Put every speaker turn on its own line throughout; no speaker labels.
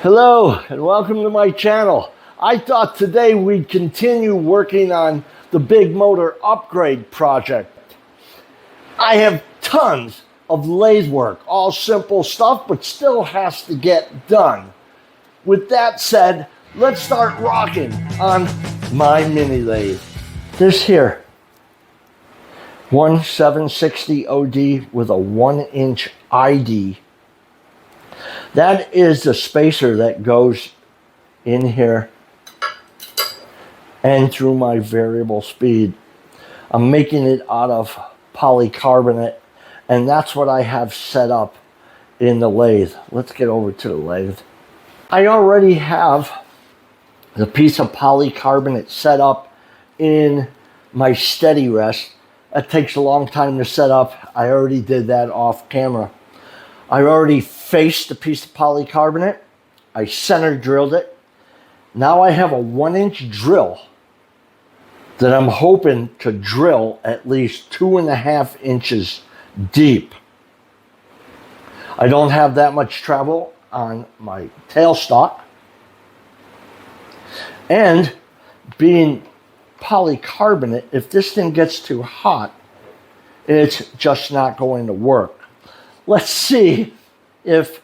Hello and welcome to my channel. I thought today we'd continue working on the big motor upgrade project. I have tons of lathe work, all simple stuff, but still has to get done. With that said, let's start rocking on my mini lathe. This here, 760 OD with a 1-inch ID. That is the spacer that goes in here and through my variable speed. I'm making it out of polycarbonate, and that's what I have set up in the lathe. Let's get over to the lathe. I already have the piece of polycarbonate set up in my steady rest. That takes a long time to set up. I already did that off camera. I already faced the piece of polycarbonate. I center drilled it. Now I have a 1-inch drill that I'm hoping to drill at least 2.5 inches deep. I don't have that much travel on my tailstock. And being polycarbonate, if this thing gets too hot, it's just not going to work. Let's see if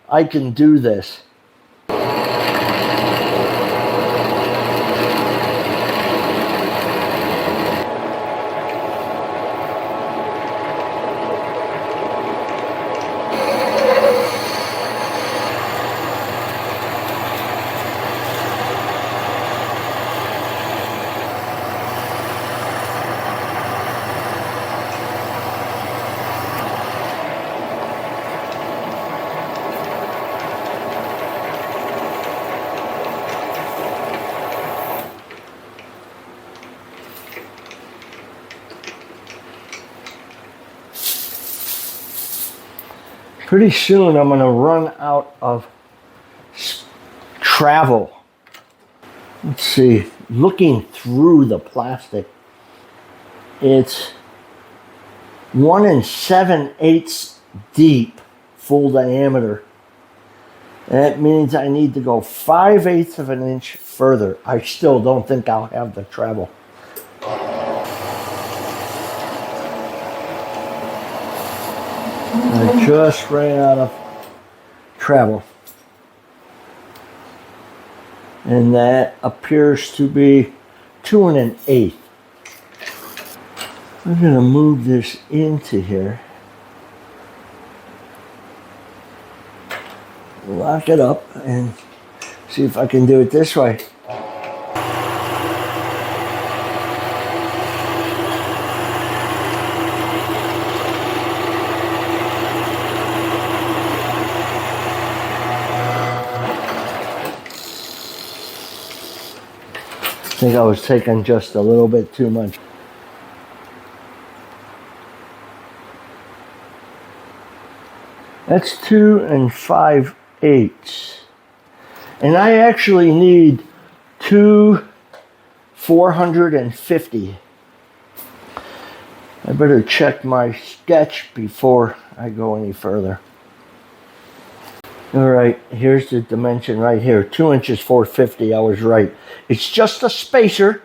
I can do this. Pretty soon I'm going to run out of travel. Let's see, looking through the plastic, it's 1 7/8 deep, full diameter. That means I need to go 5/8 of an inch further. I still don't think I'll have the travel. I just ran out of travel. And that appears to be 2 1/8. I'm going to move this into here. Lock it up and see if I can do it this way. I think I was taking just a little bit too much. That's 2 5/8. And I actually need 2 450. I better check my sketch before I go any further. All right, here's the dimension right here, 2 inches 450. I was right. It's just a spacer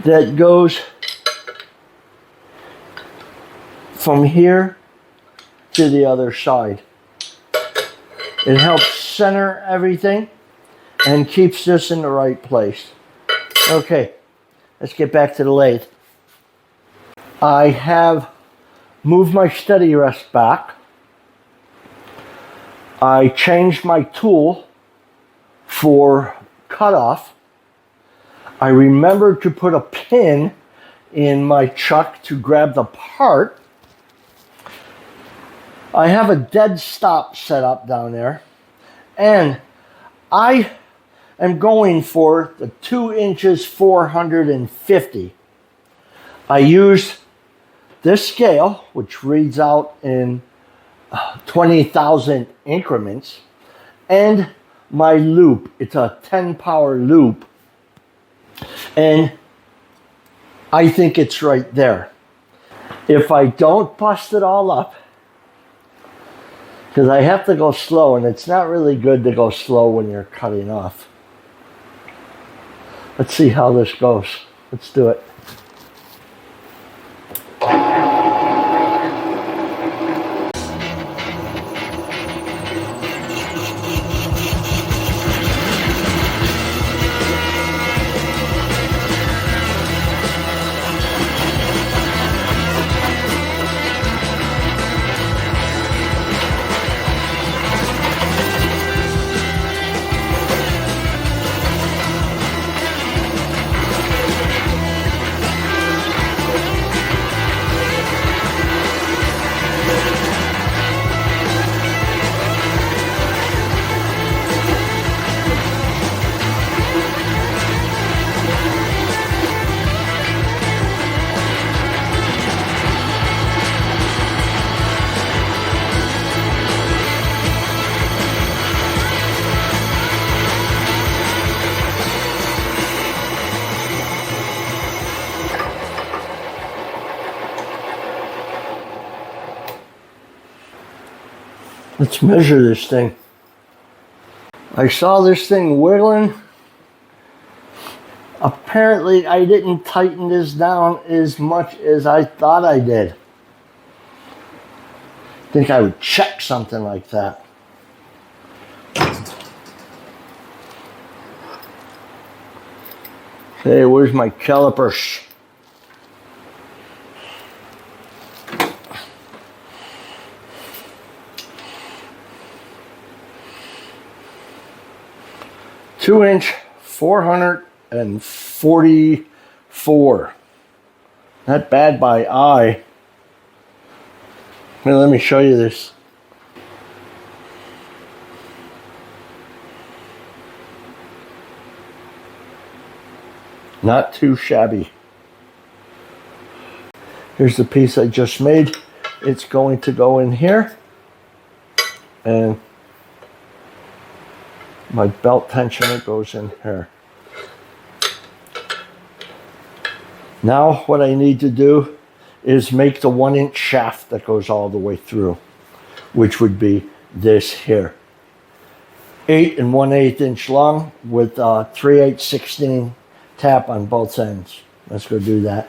that goes from here to the other side. It helps center everything and keeps this in the right place. Okay, let's get back to the lathe. I have moved my steady rest back. I changed my tool for cutoff. I remembered to put a pin in my chuck to grab the part. I have a dead stop set up down there, and I am going for the 2 inches 450. I used this scale, which reads out in 20,000 increments, and my loop. It's a 10 power loop, and I think it's right there. If I don't bust it all up, because I have to go slow, and it's not really good to go slow when you're cutting off. Let's see how this goes. Let's do it. Let's measure this thing. I saw this thing wiggling. Apparently, I didn't tighten this down as much as I thought I did. I think I would check something like that. Hey, where's my calipers? Two-inch, 444. Not bad by eye. Here, let me show you this. Not too shabby. Here's the piece I just made. It's going to go in here. And my belt tensioner goes in here. Now what I need to do is make the 1-inch shaft that goes all the way through, which would be this here. 8 1/8 inch long with 3/8 16 tap on both ends. Let's go do that.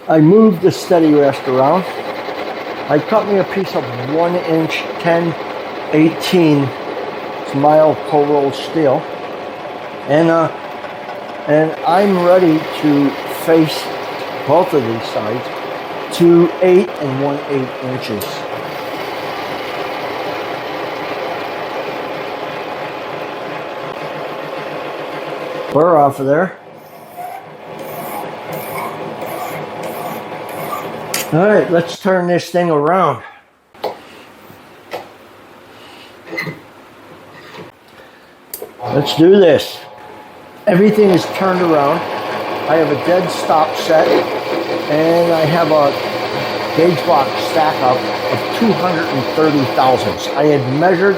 I moved the steady rest around. I cut me a piece of 1-inch 10/18 mild cold rolled steel, and I'm ready to face both of these sides to 8 1/8 inches. We're off of there. All right, let's turn this thing around. Let's do this. Everything is turned around. I have a dead stop set, and I have a gauge block stack up of 230 thousandths. I had measured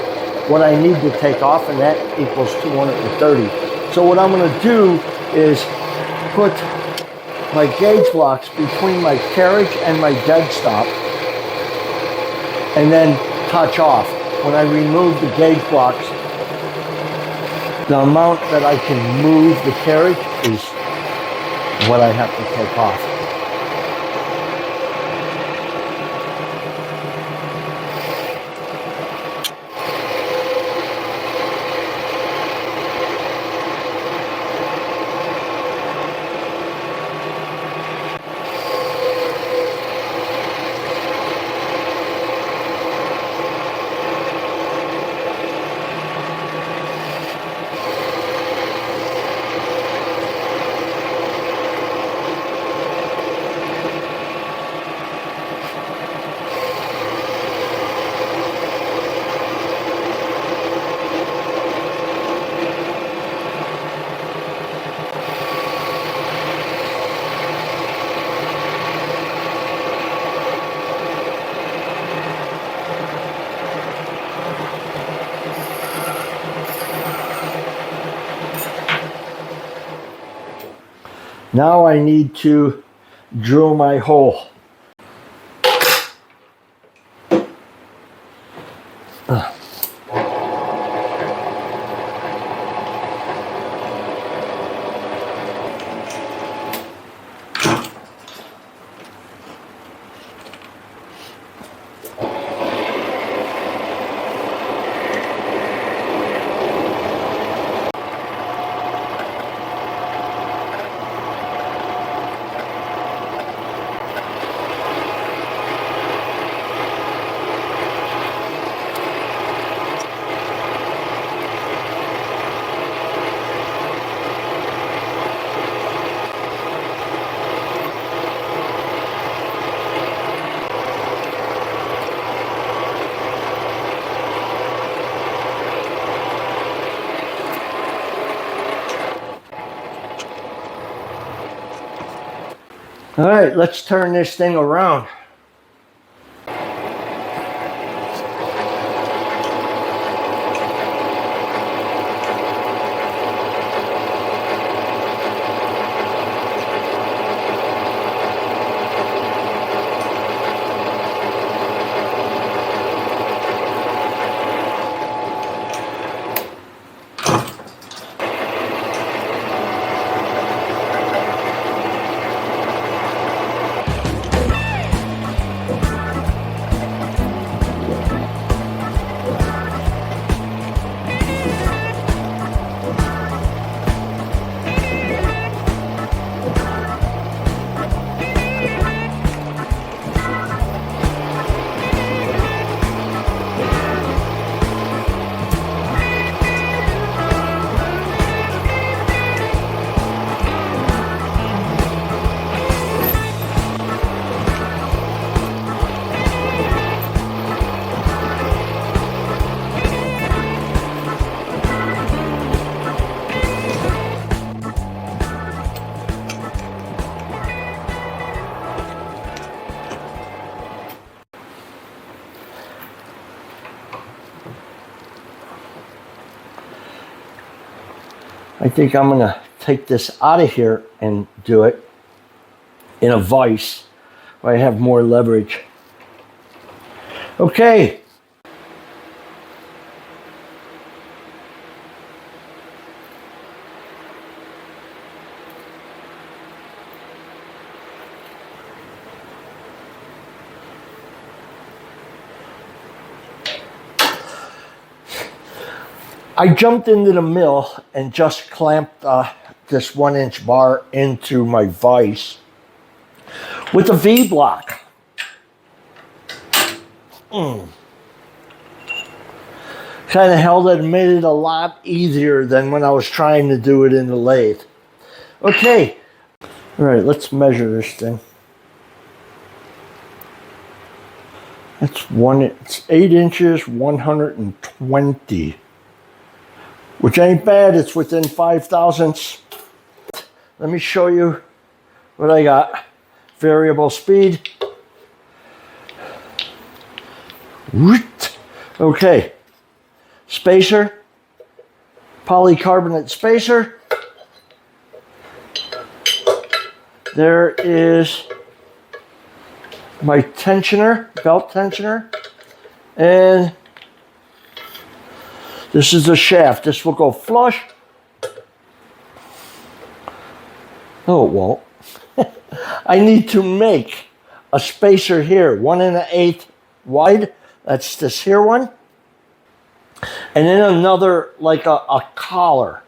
what I need to take off, and that equals 230. So what I'm going to do is put my gauge blocks between my carriage and my dead stop, and then touch off. When I remove the gauge blocks, the amount that I can move the carriage is what I have to take off. Now I need to drill my hole. All right, let's turn this thing around. I think I'm gonna take this out of here and do it in a vise where I have more leverage. Okay. I jumped into the mill and just clamped this 1-inch bar into my vise with a V-block. Kind of held it and made it a lot easier than when I was trying to do it in the lathe. Okay, all right, let's measure this thing. It's 8 inches, 120. Which ain't bad, it's within 5 thousandths. Let me show you what I got. Variable speed. Okay. Spacer. Polycarbonate spacer. There is my tensioner, belt tensioner. And this is the shaft. This will go flush. No, it won't. I need to make a spacer here, 1 1/8 wide. That's this here one. And then another, like a collar,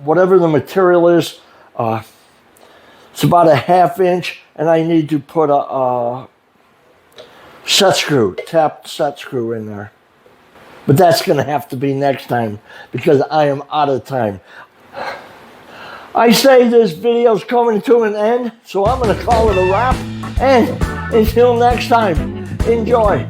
whatever the material is. It's about a 1/2 inch, and I need to put a set screw, tapped set screw in there. But that's going to have to be next time because I am out of time. I say this video's coming to an end, so I'm going to call it a wrap. And until next time, enjoy.